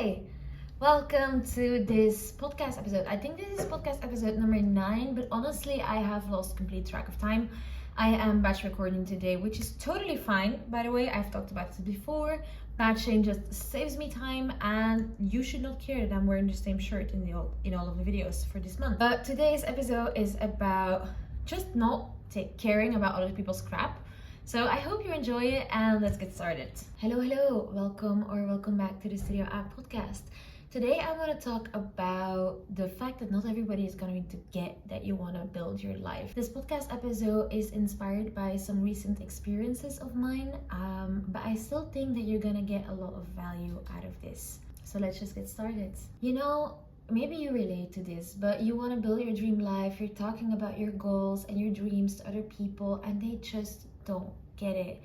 Hi, welcome to this podcast episode. I think this is podcast episode number 9, but honestly, I have lost complete track of time. I am batch recording today, which is totally fine. By the way, I've talked about this before. Batching just saves me time, and you should not care that I'm wearing the same shirt in all of the videos for this month. But today's episode is about just not caring about other people's crap. So I hope you enjoy it, and let's get started. Hello, welcome back to the Studio App podcast. Today I want to talk about the fact that not everybody is going to get that you want to build your life. This podcast episode is inspired by some recent experiences of mine, but I still think that you're going to get a lot of value out of this. So let's just get started. Maybe you relate to this, but you want to build your dream life, you're talking about your goals and your dreams to other people, and they just don't get it.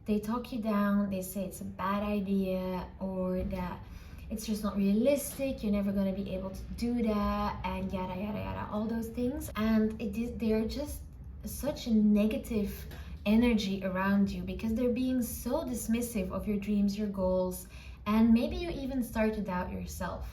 They talk you down, they say it's a bad idea, or that it's just not realistic, you're never going to be able to do that, and yada yada yada, all those things. And they're just such a negative energy around you because they're being so dismissive of your dreams, your goals, and maybe you even start to doubt yourself.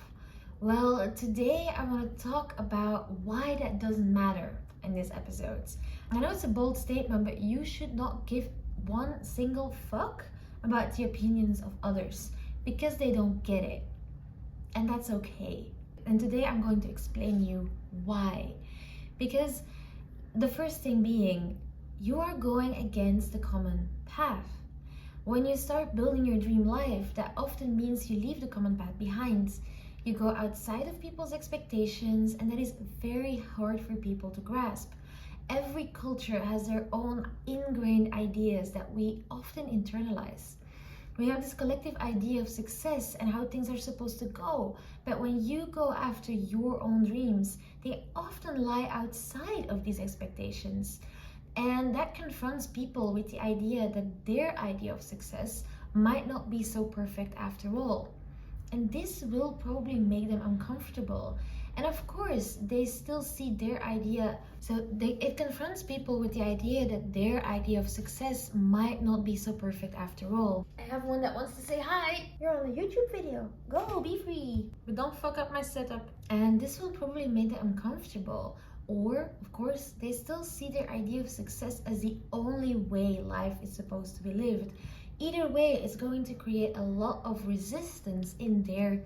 Well, today I want to talk about why that doesn't matter in this episode. I know it's a bold statement, but you should not give one single fuck about the opinions of others because they don't get it. And that's okay. And today I'm going to explain you why. Because the first thing being, you are going against the common path. When you start building your dream life, that often means you leave the common path behind. You go outside of people's expectations, and that is very hard for people to grasp. Every culture has their own ingrained ideas that we often internalize. We have this collective idea of success and how things are supposed to go, but when you go after your own dreams, they often lie outside of these expectations. And that confronts people with the idea that their idea of success might not be so perfect after all. And this will probably make them uncomfortable. And of course, they still see their idea. It confronts people with the idea that their idea of success might not be so perfect after all. I have one that wants to say, hi, you're on a YouTube video. Go, be free. But don't fuck up my setup. And this will probably make them uncomfortable. Or, of course, they still see their idea of success as the only way life is supposed to be lived. Either way, it's going to create a lot of resistance in their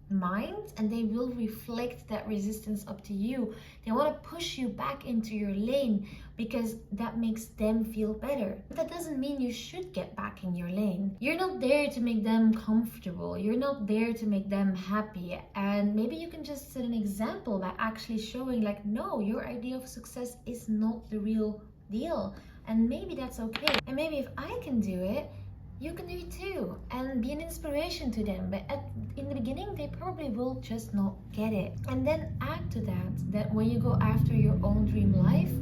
mind, and they will reflect that resistance up to you. They want to push you back into your lane because that makes them feel better. But that doesn't mean you should get back in your lane. You're not there to make them comfortable. You're not there to make them happy. And maybe you can just set an example by actually showing, like, no, your idea of success is not the real deal. And maybe that's okay. And maybe if I can do it, you can do it too, and be an inspiration to them. But in the beginning, they probably will just not get it. And then add to that when you go after your own dream life,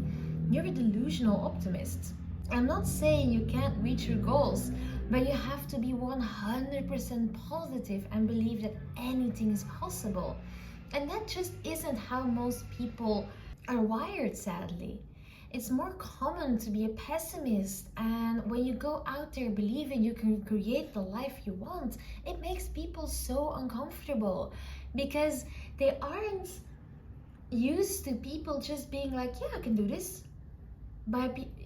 you're a delusional optimist. I'm not saying you can't reach your goals, but you have to be 100% positive and believe that anything is possible. And that just isn't how most people are wired, sadly. It's more common to be a pessimist, and when you go out there believing you can create the life you want, it makes people so uncomfortable because they aren't used to people just being like, yeah, I can do this.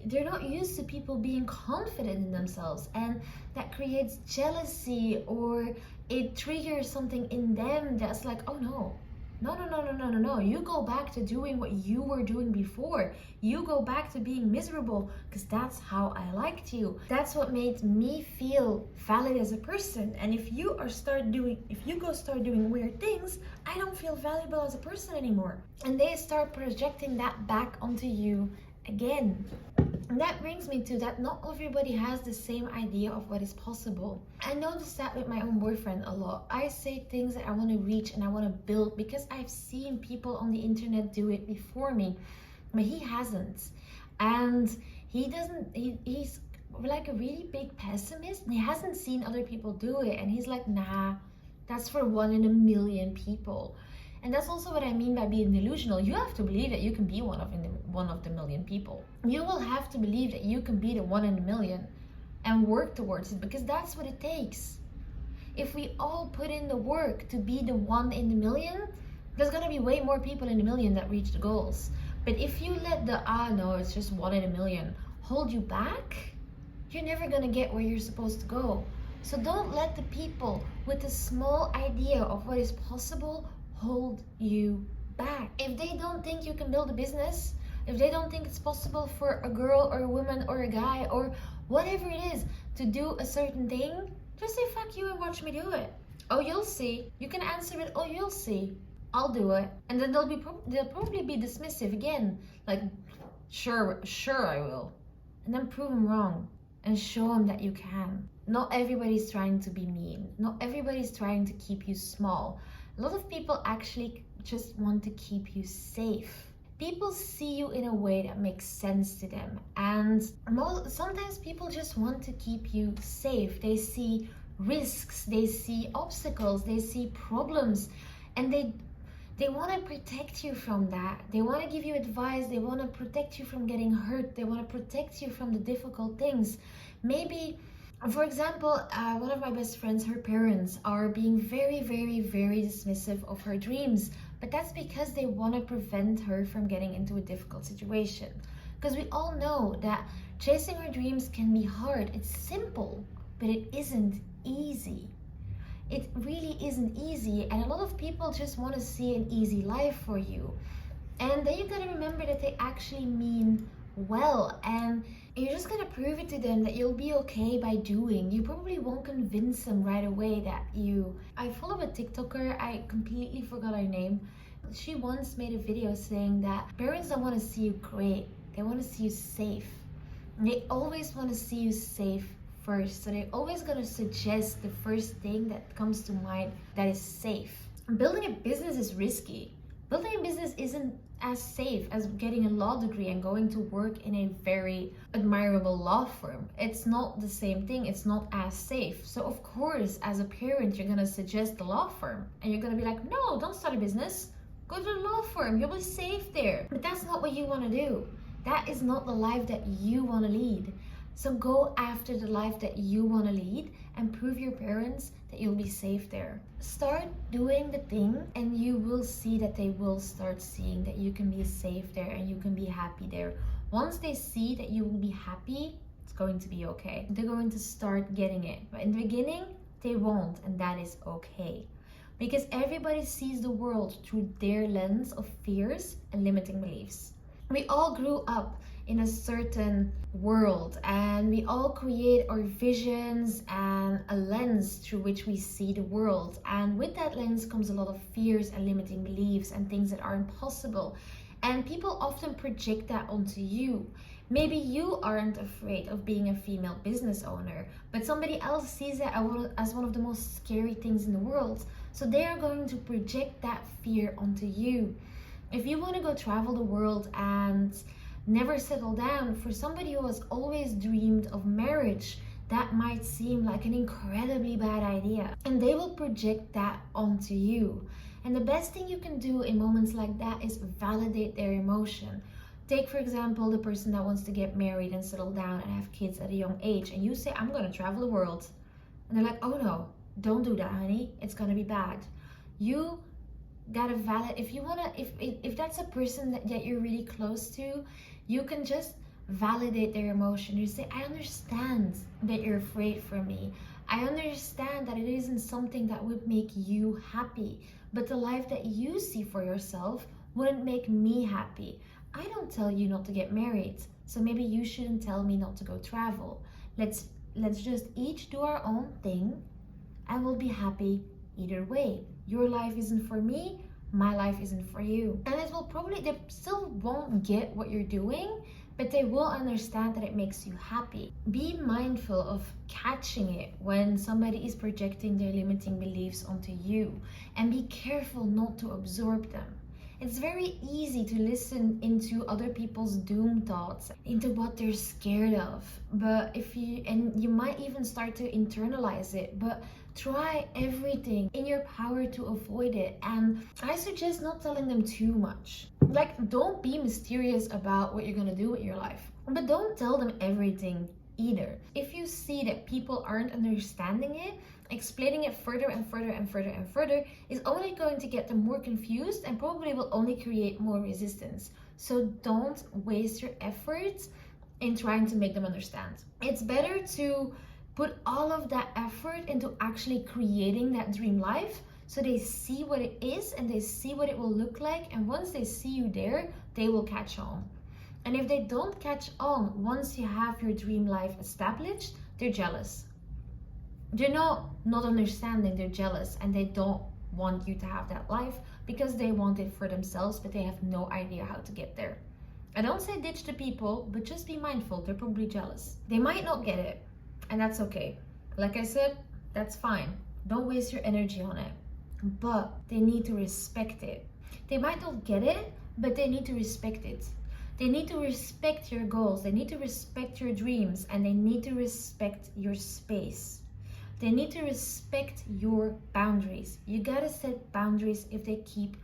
They're not used to people being confident in themselves, and that creates jealousy, or it triggers something in them that's like, oh no. No. You go back to doing what you were doing before. You go back to being miserable because that's how I liked you. That's what made me feel valid as a person. And if you start doing weird things, I don't feel valuable as a person anymore. And they start projecting that back onto you again. And that brings me to that not everybody has the same idea of what is possible. I noticed that with my own boyfriend a lot. I say things that I want to reach and I want to build because I've seen people on the internet do it before me, but he hasn't. And he's like a really big pessimist, and he hasn't seen other people do it. And he's like, nah, that's for 1 in a million people. And that's also what I mean by being delusional. You have to believe that you can be one of the million people. You will have to believe that you can be the 1 in a million and work towards it, because that's what it takes. If we all put in the work to be the 1 in a million, there's gonna be way more people in a million that reach the goals. But if you let the no, it's just 1 in a million hold you back, you're never gonna get where you're supposed to go. So don't let the people with a small idea of what is possible hold you back. If they don't think you can build a business, if they don't think it's possible for a girl or a woman or a guy or whatever it is to do a certain thing, just say fuck you and watch me do it. Oh, you'll see. You can answer it. Oh, you'll see. I'll do it. And then they'll probably be dismissive again. Like, sure I will. And then prove them wrong and show them that you can. Not everybody's trying to be mean. Not everybody's trying to keep you small. A lot of people actually just want to keep you safe. People see you in a way that makes sense to them. And sometimes people just want to keep you safe. They see risks, they see obstacles, they see problems, and they want to protect you from that. They want to give you advice. They want to protect you from getting hurt. They want to protect you from the difficult things. Maybe, for example, one of my best friends, her parents are being very, very, very dismissive of her dreams. But that's because they want to prevent her from getting into a difficult situation. Because we all know that chasing our dreams can be hard. It's simple, but it isn't easy. It really isn't easy, and a lot of people just want to see an easy life for you. And then you gotta remember that they actually mean well, and you're just gonna prove it to them that you'll be okay by doing. You probably won't convince them right away that I follow a TikToker, I completely forgot her name. She once made a video saying that parents don't want to see you great, they want to see you safe. And they always want to see you safe first. So they're always going to suggest the first thing that comes to mind that is safe. Building a business is risky. Building a business isn't as safe as getting a law degree and going to work in a very admirable law firm. It's not the same thing. It's not as safe. So of course, as a parent, you're going to suggest the law firm and you're going to be like, no, don't start a business. Go to the law firm. You'll be safe there. But that's not what you want to do. That is not the life that you want to lead. So go after the life that you want to lead and prove your parents that you'll be safe there. Start doing the thing and you will see that they will start seeing that you can be safe there and you can be happy there. Once they see that you will be happy, it's going to be okay. They're going to start getting it. But in the beginning, they won't, and that is okay. Because everybody sees the world through their lens of fears and limiting beliefs. We all grew up in a certain world and we all create our visions and a lens through which we see the world, and with that lens comes a lot of fears and limiting beliefs and things that are impossible, and people often project that onto you. Maybe you aren't afraid of being a female business owner, but somebody else sees it as one of the most scary things in the world, so they are going to project that fear onto you. If you want to go travel the world and never settle down, for somebody who has always dreamed of marriage, that might seem like an incredibly bad idea, and they will project that onto you. And the best thing you can do in moments like that is validate their emotion. Take, for example, the person that wants to get married and settle down and have kids at a young age, and you say, I'm going to travel the world. And they're like, oh no, don't do that, honey. It's going to be bad. You gotta if that's a person that you're really close to, you can just validate their emotion. You say, I understand that you're afraid for me. I understand that it isn't something that would make you happy, but the life that you see for yourself wouldn't make me happy. I don't tell you not to get married, so maybe you shouldn't tell me not to go travel. Let's just each do our own thing and we'll be happy either way. Your life isn't for me, my life isn't for you. And they still won't get what you're doing, but they will understand that it makes you happy. Be mindful of catching it when somebody is projecting their limiting beliefs onto you, and be careful not to absorb them. It's very easy to listen into other people's doom thoughts, into what they're scared of. You might even start to internalize it, but try everything in your power to avoid it. And I suggest not telling them too much. Like, don't be mysterious about what you're gonna do with your life, but don't tell them everything either. If you see that people aren't understanding it Explaining it further and further and further and further is only going to get them more confused and probably will only create more resistance. So don't waste your efforts in trying to make them understand. It's better to put all of that effort into actually creating that dream life so they see what it is and they see what it will look like, and once they see you there, they will catch on. And if they don't catch on once you have your dream life established, they're jealous. They're not understanding, they're jealous, and they don't want you to have that life because they want it for themselves, but they have no idea how to get there. I don't say ditch the people, but just be mindful, they're probably jealous. They might not get it, and that's okay. Like I said, that's fine. Don't waste your energy on it, but they need to respect it. They might not get it, but they need to respect it. They need to respect your goals, they need to respect your dreams, and they need to respect your space. They need to respect your boundaries. You gotta set boundaries if they keep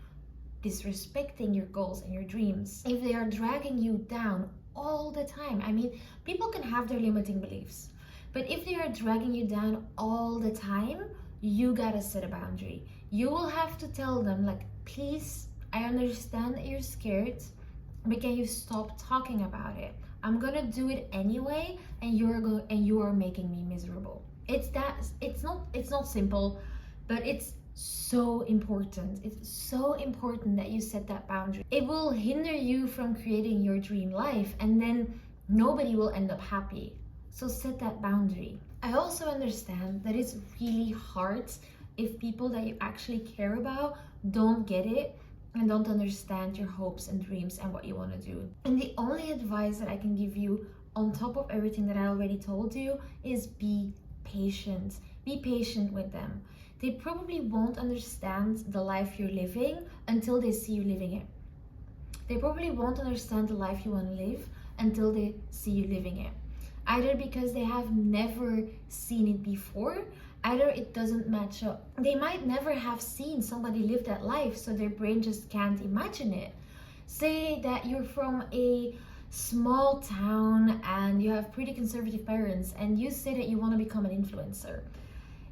disrespecting your goals and your dreams. If they are dragging you down all the time. I mean, people can have their limiting beliefs, but if they are dragging you down all the time, you gotta set a boundary. You will have to tell them, like, please, I understand that you're scared, but can you stop talking about it? I'm gonna do it anyway, and you are making me miserable. It's not simple, but it's so important. It's so important that you set that boundary. It will hinder you from creating your dream life, and then nobody will end up happy. So set that boundary. I also understand that it's really hard if people that you actually care about don't get it and don't understand your hopes and dreams and what you want to do. And the only advice that I can give you on top of everything that I already told you is be patient. Be patient with them. They probably won't understand the life you're living until they see you living it. They probably won't understand the life you want to live until they see you living it. Either because they have never seen it before, either it doesn't match up. They might never have seen somebody live that life, so their brain just can't imagine it. Say that you're from a small town and you have pretty conservative parents and you say that you want to become an influencer.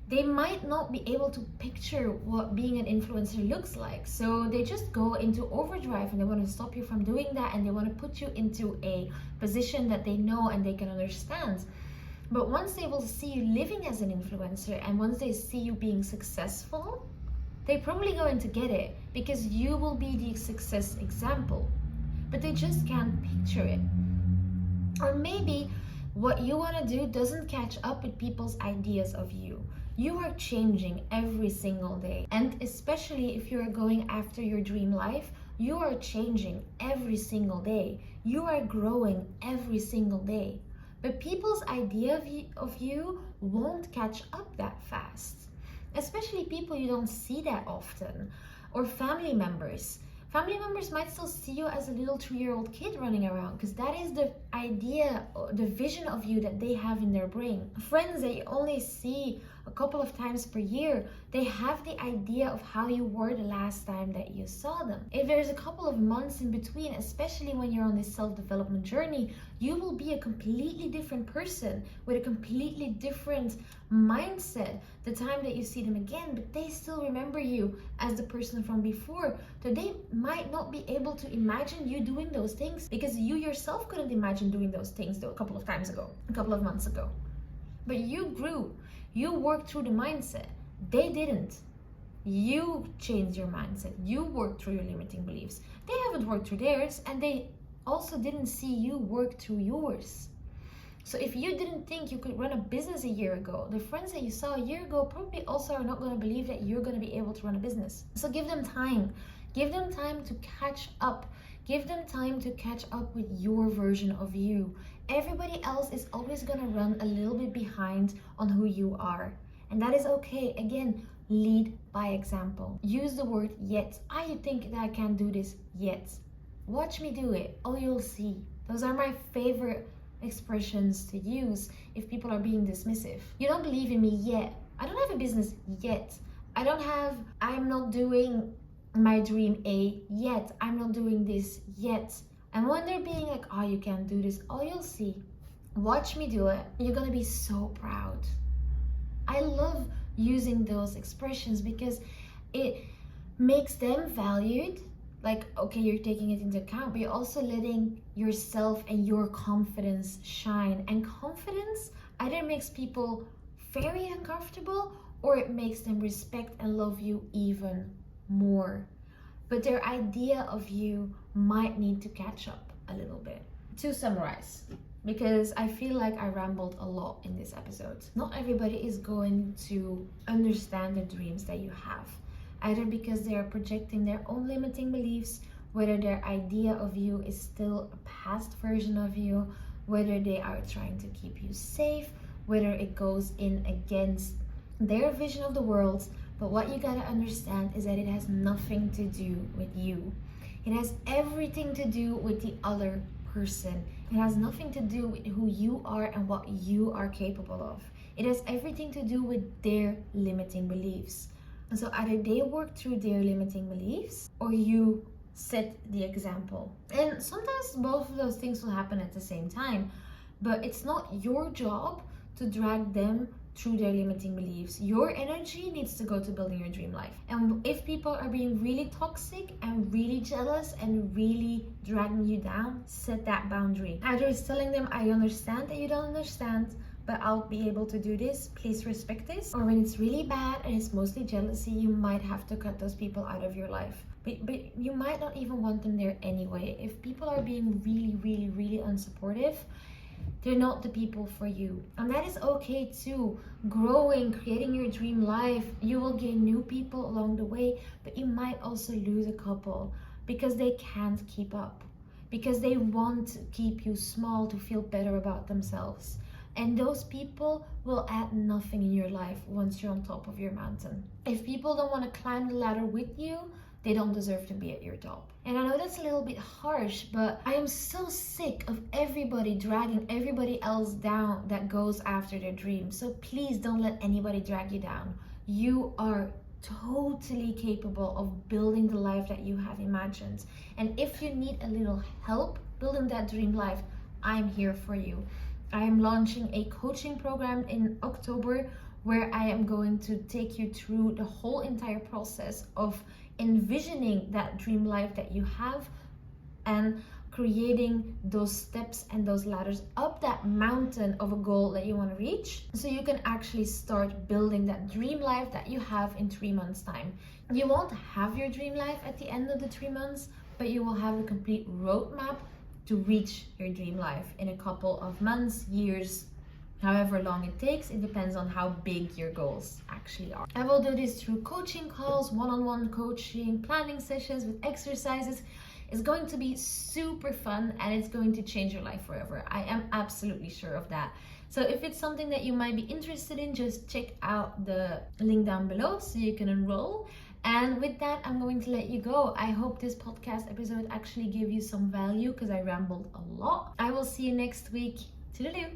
They might not be able to picture what being an influencer looks like, so they just go into overdrive and they want to stop you from doing that, and they want to put you into a position that they know and they can understand. But once they will see you living as an influencer and once they see you being successful, they're probably going to get it because you will be the success example, but they just can't picture it. Or maybe what you want to do doesn't catch up with people's ideas of you. You are changing every single day, and especially if you're going after your dream life, you are changing every single day. You are growing every single day. But people's idea of you won't catch up that fast. Especially people you don't see that often, or family members. Family members might still see you as a little 2-year-old kid running around because that is the idea, the vision of you that they have in their brain. Friends that you only see a couple of times per year, they have the idea of how you were the last time that you saw them. If there's a couple of months in between, especially when you're on this self-development journey, you will be a completely different person with a completely different mindset the time that you see them again, but they still remember you as the person from before. So they might not be able to imagine you doing those things because you yourself couldn't imagine doing those things a couple of times ago, a couple of months ago. But you grew. You worked through the mindset. They didn't. You changed your mindset. You worked through your limiting beliefs. They haven't worked through theirs, and they also didn't see you work through yours. So if you didn't think you could run a business a year ago, the friends that you saw a year ago probably also are not going to believe that you're going to be able to run a business. So give them time. Give them time to catch up. Give them time to catch up with your version of you. Everybody else is always going to run a little bit behind on who you are. And that is okay. Again, lead by example. Use the word yet. I think that I can't do this yet. Watch me do it. Oh, you'll see. Those are my favorite expressions to use if people are being dismissive. You don't believe in me yet. I don't have a business yet. I'm not doing my dream A yet. I'm not doing this yet. And when they're being like, oh, you can't do this, oh, you'll see. Watch me do it. You're gonna be so proud. I love using those expressions, because it makes them valued. Like, okay, you're taking it into account, but you're also letting yourself and your confidence shine. And confidence either makes people very uncomfortable, or it makes them respect and love you even more. But their idea of you might need to catch up a little bit. To summarize, because I feel like I rambled a lot in this episode, not everybody is going to understand the dreams that you have, either because they are projecting their own limiting beliefs, whether their idea of you is still a past version of you, whether they are trying to keep you safe, whether it goes in against their vision of the world. But what you gotta understand is that it has nothing to do with you. It has everything to do with the other person. It has nothing to do with who you are and what you are capable of. It has everything to do with their limiting beliefs. And so either they work through their limiting beliefs, or you set the example. And sometimes both of those things will happen at the same time, but it's not your job to drag them through their limiting beliefs. Your energy needs to go to building your dream life. And if people are being really toxic and really jealous and really dragging you down, set that boundary. Either it's telling them, I understand that you don't understand, but I'll be able to do this, please respect this. Or when it's really bad and it's mostly jealousy, you might have to cut those people out of your life. But you might not even want them there anyway. If people are being really, really, really unsupportive, they're not the people for you. And that is okay too. Growing, creating your dream life, you will gain new people along the way, but you might also lose a couple because they can't keep up, because they want to keep you small to feel better about themselves. And those people will add nothing in your life once you're on top of your mountain. If people don't want to climb the ladder with you, they don't deserve to be at your top. And I know that's a little bit harsh, but I am so sick of everybody dragging everybody else down that goes after their dreams. So please don't let anybody drag you down. You are totally capable of building the life that you have imagined. And if you need a little help building that dream life, I'm here for you. I am launching a coaching program in October where I am going to take you through the whole entire process of envisioning that dream life that you have and creating those steps and those ladders up that mountain of a goal that you want to reach, so you can actually start building that dream life that you have in 3 months' time. You won't have your dream life at the end of the 3 months, but you will have a complete roadmap to reach your dream life in a couple of months, years, however long it takes. It depends on how big your goals actually are. I will do this through coaching calls, one-on-one coaching, planning sessions with exercises. It's going to be super fun and it's going to change your life forever. I am absolutely sure of that. So if it's something that you might be interested in, just check out the link down below so you can enroll. And with that, I'm going to let you go. I hope this podcast episode actually gave you some value because I rambled a lot. I will see you next week. Toodaloo.